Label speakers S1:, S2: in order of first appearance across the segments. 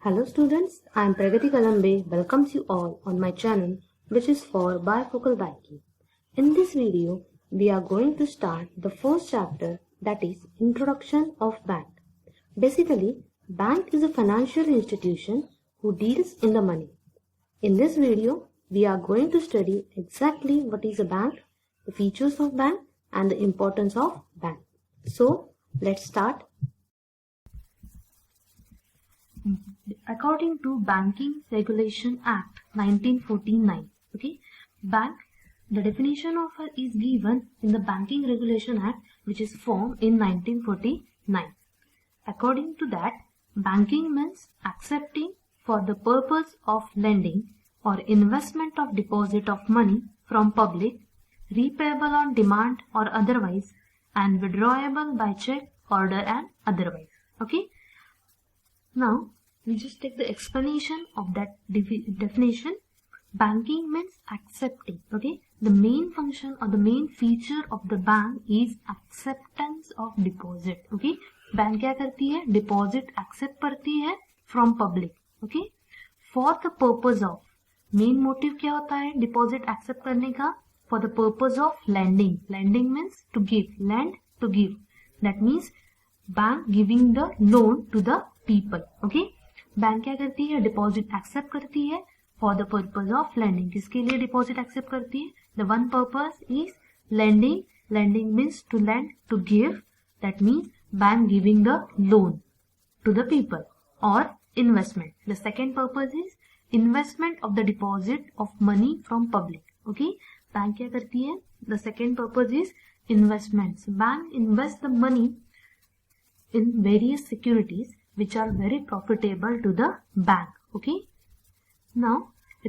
S1: Hello students, I am Pragati Kalambe welcomes you all on my channel which is for bifocal banking. In this video, we are going to start the first chapter, that is Introduction of Bank. Basically, bank is a financial institution who deals in the money. In this video, we are going to study exactly what is a bank, the features of bank and the importance of bank. So, let's start. According to Banking Regulation Act 1949, bank, the definition of it is given in the Banking Regulation Act which is formed in 1949. According to that, banking means accepting for the purpose of lending or investment of deposit of money from public, repayable on demand or otherwise, and withdrawable by check, order and otherwise. Okay. Now, we just take the explanation of that definition. Banking means accepting. Okay. The main function or the main feature of the bank is acceptance of deposit. Okay. Bank क्या करती है? Deposit accept करती है from public. Okay. For the purpose of, main motive क्या होता है deposit accept करने का? For the purpose of lending. Lending means to give, lend to give. That means bank giving the loan to the people. Okay. Bank क्या करती है? Deposit accept करती है for the purpose of lending. किसके लिए deposit accept करती है? The one purpose is lending. Lending means to lend, to give. That means bank giving the loan to the people, or investment. The second purpose is investment of the deposit of money from public. Okay. Bank क्या करती है? The second purpose is investments. Bank invest the money in various securities which are very profitable to the bank. Okay. Now,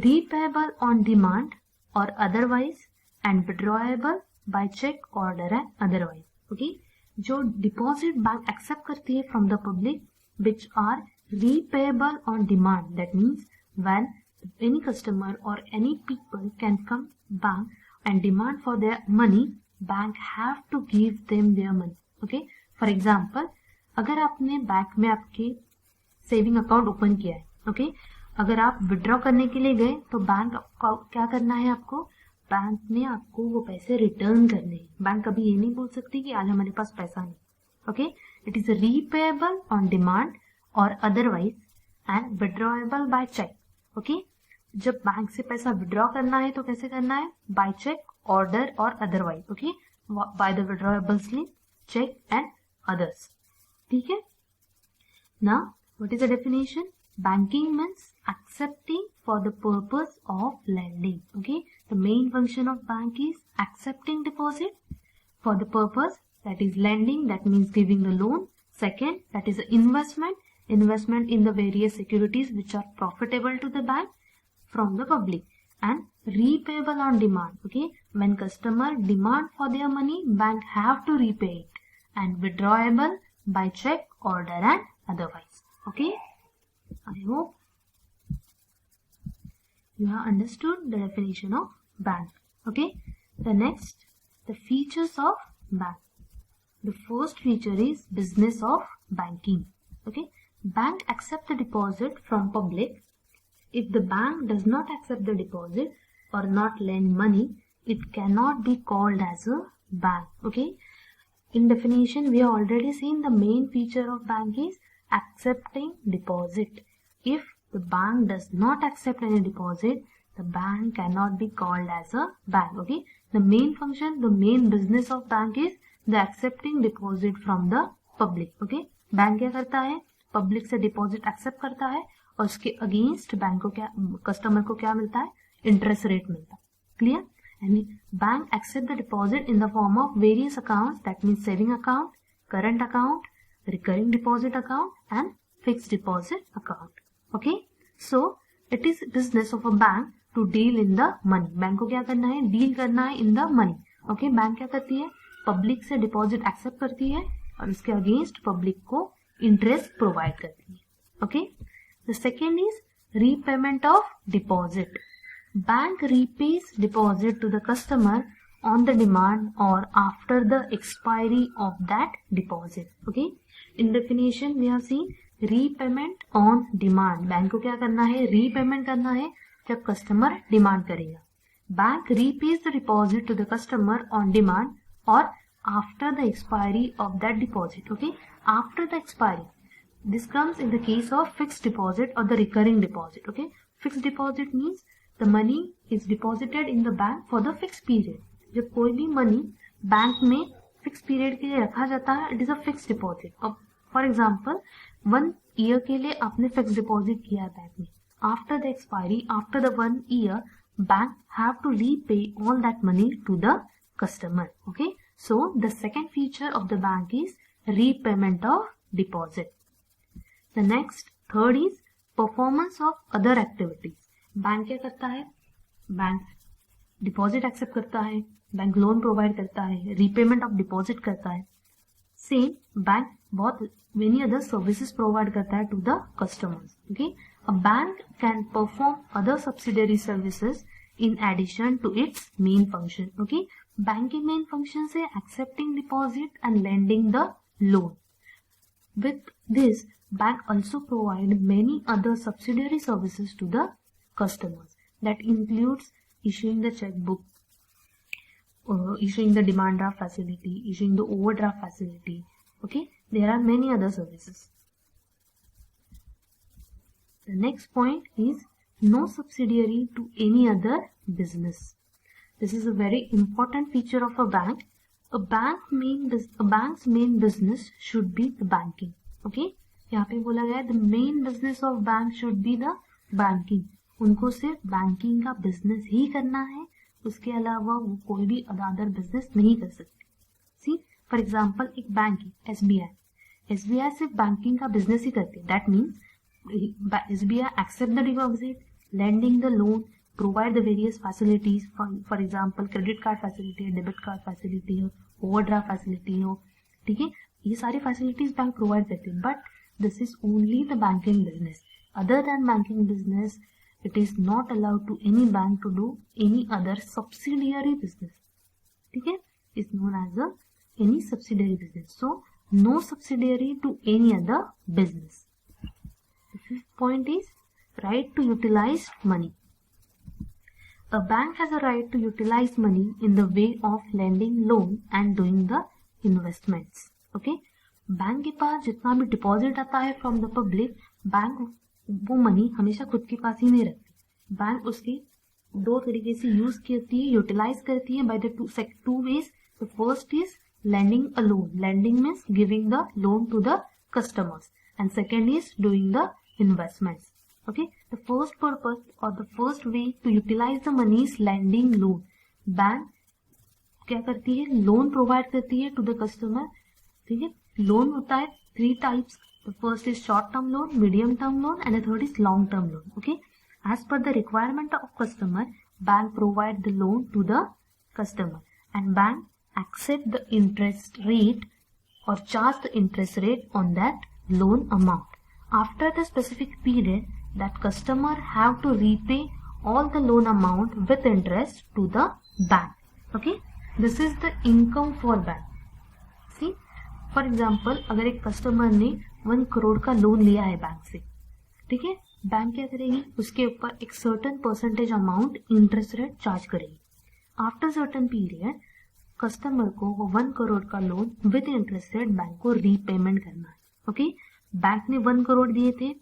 S1: repayable on demand or otherwise and withdrawable by check, order and otherwise. Okay. जो deposit bank accept करती है from the public which are repayable on demand. That means when any customer or any people can come bank and demand for their money, bank have to give them their money. Okay. For example, अगर आपने bank में आपके saving account open किया है, okay, अगर आप withdraw करने के लिए गए तो बैंक क्या करना है आपको? बैंक ने आपको वो पैसे रिटर्न करने हैं. बैंक कभी ये नहीं बोल सकती कि आज हमारे पास पैसा नहीं. Okay. It is repayable on demand or otherwise and withdrawable by cheque. Okay. जब बैंक से पैसा विड्रॉ करना है तो कैसे करना है? By cheque, order or otherwise. Okay. By the withdrawable slip, cheque and others. ठीक है. Now what is the definition? Banking means accepting for the purpose of lending. Okay. The main function of bank is accepting deposit for the purpose, that is lending, that means giving the loan. Second, that is investment, investment in the various securities which are profitable to the bank from the public. And repayable on demand. Okay. When customer demand for their money, bank have to repay it. And withdrawable by check, order and otherwise. Okay. I hope you have understood the definition of bank. Okay. The next, the features of bank. The first feature is business of banking. Okay. Bank accept the deposit from public. If the bank does not accept the deposit or not lend money, it cannot be called as a bank. Okay. In definition, we have already seen the main feature of bank is accepting deposit. If the bank does not accept any deposit, the bank cannot be called as a bank. Okay. The main function, the main business of bank is the accepting deposit from the public. Okay. Bank क्या करता है? Public से deposit accept करता है और उसके against bank को क्या, कस्टमर को क्या मिलता है? इंटरेस्ट रेट मिलता है. क्लियर? यानी bank accept the deposit in the form of various accounts. That means saving account, current account, recurring deposit account and fixed deposit account. Okay. So it is business of a bank to deal in the money. Bank को क्या करना है? Deal करना है in the money. Okay. Bank क्या करती है? Public से डिपॉजिट एक्सेप्ट करती है और उसके अगेंस्ट पब्लिक को इंटरेस्ट प्रोवाइड करती है. Okay. The second is repayment of deposit. Bank repays deposit to the customer on the demand or after the expiry of that deposit. Okay. In definition, we have seen repayment on demand, bank को क्या करना है, repayment करना है जब customer demand करेगा. Bank repays the deposit to the customer on demand or after the expiry of that deposit. Okay, after the expiry. This comes in the case of fixed deposit or the recurring deposit. Okay, fixed deposit means the money is deposited in the bank for the fixed period. जब कोई भी money bank में fix period के लिए रखा जाता है, it is a fix deposit. For example 1 year के लिए आपने फिक्स डिपॉजिट किया है बैंक में. After the expiry, after the 1 year, bank have to repay all that money to the customer. Okay, so the second feature of the bank is repayment of deposit. The next, third is performance of other activities. Bank क्या करता है, bank deposit accept करता है, bank loan provide करता है, repayment of deposit करता है. Same bank बहुत मेनी अदर सर्विसेज प्रोवाइड करता है to the customers. Okay, a bank can perform other subsidiary services in addition to its main function. Okay, bank के main function से accepting deposit and lending the loan. With this, bank also provide many other subsidiary services to the customers. That includes issuing the checkbook, issuing the demand draft facility, issuing the overdraft facility. Okay, there are many other services. The next point is no subsidiary to any other business. This is a very important feature of a bank. A bank's main business should be the banking. Okay, यहाँ पे बोला गया है the main business of bank should be the banking. उनको सिर्फ banking का business ही करना है, उसके अलावा वो कोई भी अदर बिजनेस नहीं कर सकते. सी फॉर एग्जाम्पल एक बैंक है एसबीआई सिर्फ बैंकिंग का बिजनेस ही करती है. That means SBI accept the deposit, lending the loan, provide the various facilities. For example credit card facility है, debit card facility हो, overdraft facility हो. ठीक है, ये सारी facilities बैंक provide करते हैं. But this is only the banking business. Other than banking business, it is not allowed to any bank to do any other subsidiary business. ठीक है, is known as any subsidiary business. So no subsidiary to any other business. The fifth point is right to utilize money. A bank has a right to utilize money in the way of lending loan and doing the investments. Okay, bank के पास जितना भी deposit आता है from the public, bank वो money हमेशा खुद के पास ही नहीं रखती. बैंक उसकी दो तरीके से यूज करती है, यूटिलाइज करती है by the two ways. The first is lending a loan. Lending means giving the loan to the customers, and second is doing the investments. Okay, the first purpose or the first way to utilize the money is lending loan. Bank क्या करती है, loan provide करती है to the customer. ठीक है, loan होता है 3 types. The first is short term loan, medium term loan and the third is long term loan. Okay, as per the requirement of customer, bank provide the loan to the customer and bank accept the interest rate or charge the interest rate on that loan amount. After the specific period, that customer have to repay all the loan amount with interest to the bank. Okay, this is the income for bank. See, for example, अगर एक customer ने 1 करोड़ का loan लिया है bank से, ठीक है, bank क्या करेगी, उसके ऊपर एक certain percentage amount interest rate charge करेगी. आफ्टर सर्टेन पीरियड कस्टमर को वो 1 करोड़ का loan with interest rate bank को रीपेमेंट करना है. ओके, बैंक ने 1 करोड़ दिए थे,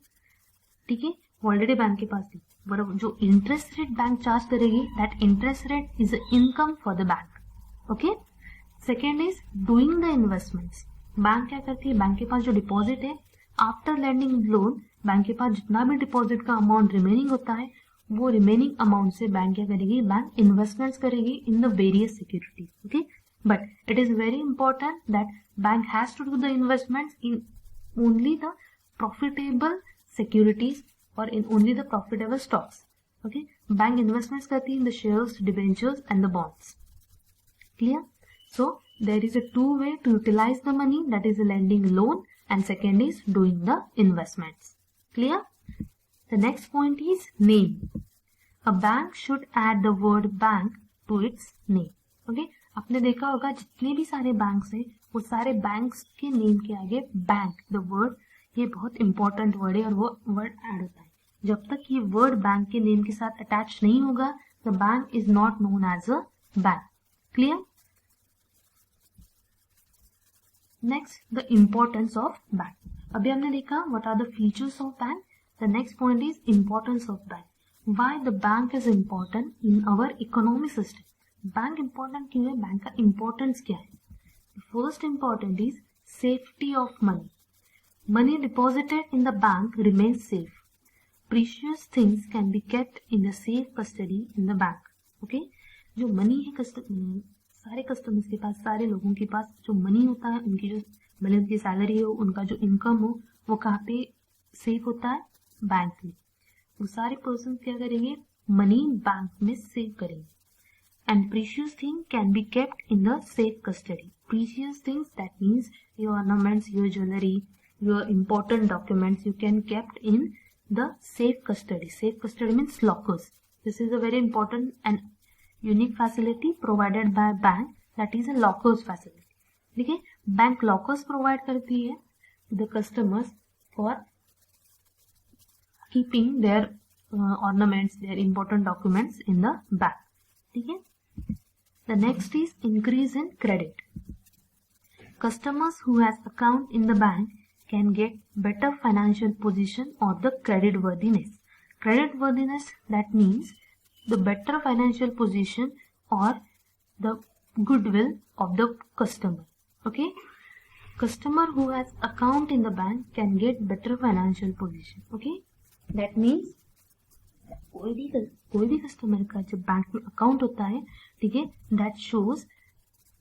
S1: ठीक है, ऑलरेडी बैंक के पास थी, बराबर. जो इंटरेस्ट रेट बैंक चार्ज करेगी, that interest rate is income for the bank. Okay, second is doing the investments. Bank क्या करती है, बैंक के पास जो डिपॉजिट है, आफ्टर लैंडिंग लोन, बैंक के पास जितना भी डिपॉजिट का अमाउंट रिमेनिंग होता है, वो रिमेनिंग अमाउंट से बैंक क्या करेगी, बैंक इन्वेस्टमेंट्स करेगी in the various securities. Okay, but it is very important that bank has to do the investments in only the profitable securities or in only the profitable stocks. Okay, bank investments करती है in the shares, debentures and the bonds. Clear? So there is a 2 way to utilize the money, that is lending loan, and second is doing the investments. Clear? The next point is name. A bank should add the word bank to its name. Okay? आपने देखा होगा जितने भी सारे banks हैं, वो सारे banks के नेम के आगे बैंक, द वर्ड ये बहुत इंपॉर्टेंट वर्ड है और वो वर्ड ऐड होता है। जब तक ये वर्ड बैंक के नेम के साथ अटैच नहीं होगा, the bank is not known as a bank. Clear? Next, the importance of bank. अभी हमने देखा what are the features of bank. The next point is importance of bank. Why the bank is important in our economic system. Bank important क्यों है? Bank का importance क्या है? First important is safety of money. Money deposited in the bank remains safe. Precious things can be kept in the safe custody in the bank. Okay? जो money है सारे customers के पास, सारे लोगों के पास जो मनी होता है, उनकी जो भले उनकी सैलरी हो, उनका जो इनकम हो, वो कहाँ पे सेफ होता है? बैंक में। वो सारे पर्सन क्या करेंगे? मनी बैंक में सेव करेंगे। And precious thing can be kept in the safe custody. Precious things, that means your ornaments, your jewelry, your important documents you can kept in the safe custody. Safe custody means lockers. This is a very important and unique facility provided by bank, that is a lockers facility. ठीक है? Bank lockers provide करती है to the customers for keeping their ornaments, their important documents in the bank. ठीक है? The next is increase in credit. Customers who has account in the bank can get better financial position or the credit worthiness. Credit worthiness, that means the better financial position or the goodwill of the customer. Okay? Customer who has account in the bank can get better financial position. Okay? That means कोई भी customer का जब bank में account होता है, ठीक है, that shows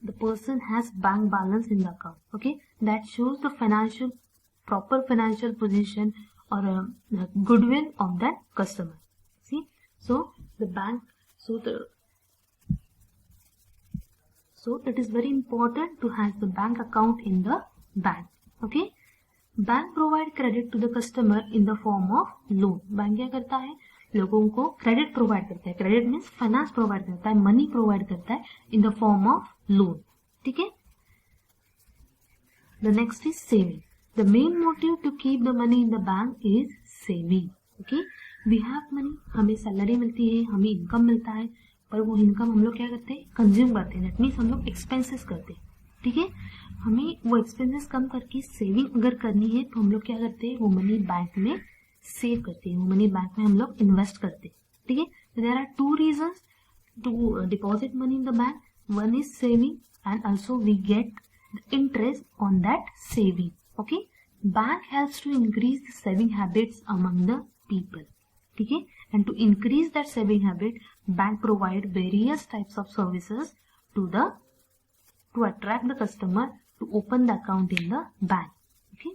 S1: the person has bank balance in the account. Okay? That shows the proper financial position or goodwill of that customer. See, so it is very important to have the bank account in the bank. Okay? Bank provide credit to the customer in the form of loan. Bank क्या करता है? लोगों को credit provide करता है। Credit means finance provide करता है, money provide करता है in the form of loan. ठीक है? The next is saving. The main motive to keep the money in the bank is saving. Okay? We have money, हमें salary मिलती है, हमें इनकम मिलता है, पर वो इनकम हम लोग क्या करते हैं? कंज्यूम करते हैं। दैट मीन्स हम लोग एक्सपेंसेस करते हैं। ठीक है? हमें वो एक्सपेंसेस कम करके सेविंग अगर करनी है तो हम लोग क्या करते हैं? वो मनी बैंक में सेव करते हैं, वो मनी बैंक में हम लोग इन्वेस्ट करते हैं। ठीक है? There are two reasons to deposit money in the bank. One is saving and also we get interest on that saving. Okay? Bank helps to increase the saving habits among the people. ठीक है? And to increase that saving habit, bank provide various types of services to attract the customer to open the account in the bank. Okay?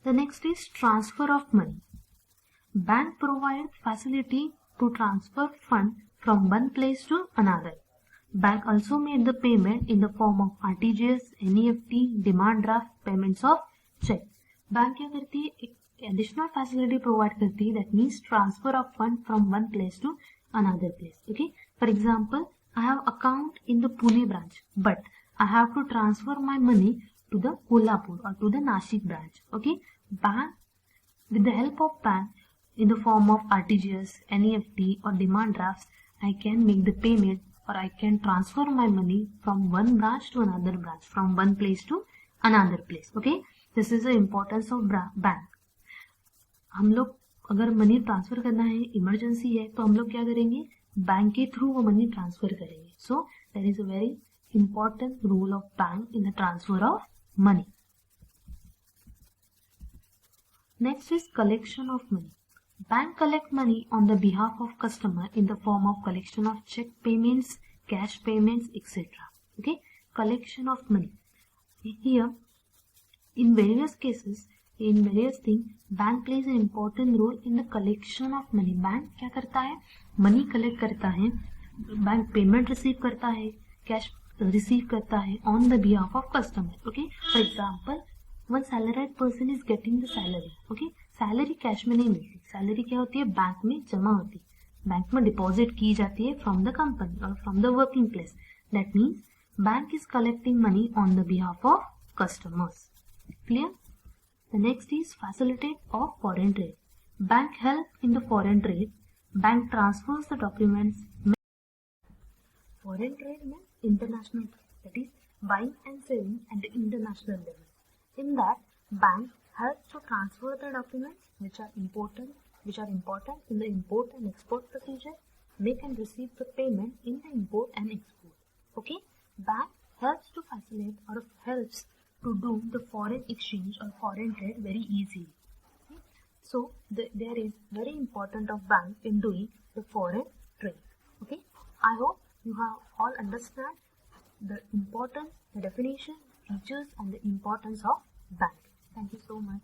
S1: The next is transfer of money. Bank provide facility to transfer fund from one place to another. Bank also made the payment in the form of RTGS, NEFT, demand draft, payments of check. Bank क्या करती है? एक additional facility provide करती है, that means transfer of fund from one place to another place. Okay, for example, I have account in the Pune branch, but I have to transfer my money to the Kolhapur or to the Nashik branch. Okay, bank, with the help of bank in the form of RTGS, NEFT or demand drafts, I can make the payment or I can transfer my money from one branch to another branch, from one place to another place. Okay, this is the importance of bank. हम लोग अगर money transfer करना है, emergency है, तो हम लोग क्या करेंगे? बैंक के थ्रू वो मनी ट्रांसफर करेंगे. So that is a very important role of bank in the transfer of money. Next is collection of money. Bank collect money on the behalf of customer in the form of collection of check payments, cash payments, etc. Okay, collection of money. Here, in various cases, in various things, bank plays an important role in the collection of money. Bank क्या करता है? Money collect करता है, bank payment receive करता है, cash receive करता है on the behalf of customer. Okay, for example, one salaried person is getting the salary. Okay, salary cash में नहीं मिलती. सैलरी क्या होती है? बैंक में जमा होती है, बैंक में डिपॉजिट की जाती है फ्रॉम द कंपनी और from the working place. That means bank is collecting money on the behalf of customers. Clear? The next is facilitate of foreign trade. Bank help in the foreign trade. Bank transfers the documents. Foreign trade means international trade, that is buying and selling at the international level. In that, bank helps to transfer the documents which are important in the import and export procedure, make and receive the payment in the import and export. Okay, bank helps to facilitate or helps to do the foreign exchange or foreign trade very easily. Okay? So there is very important of bank in doing the foreign trade. Okay, I hope you have all understand the importance, the definition, features and the importance of bank. Thank you so much.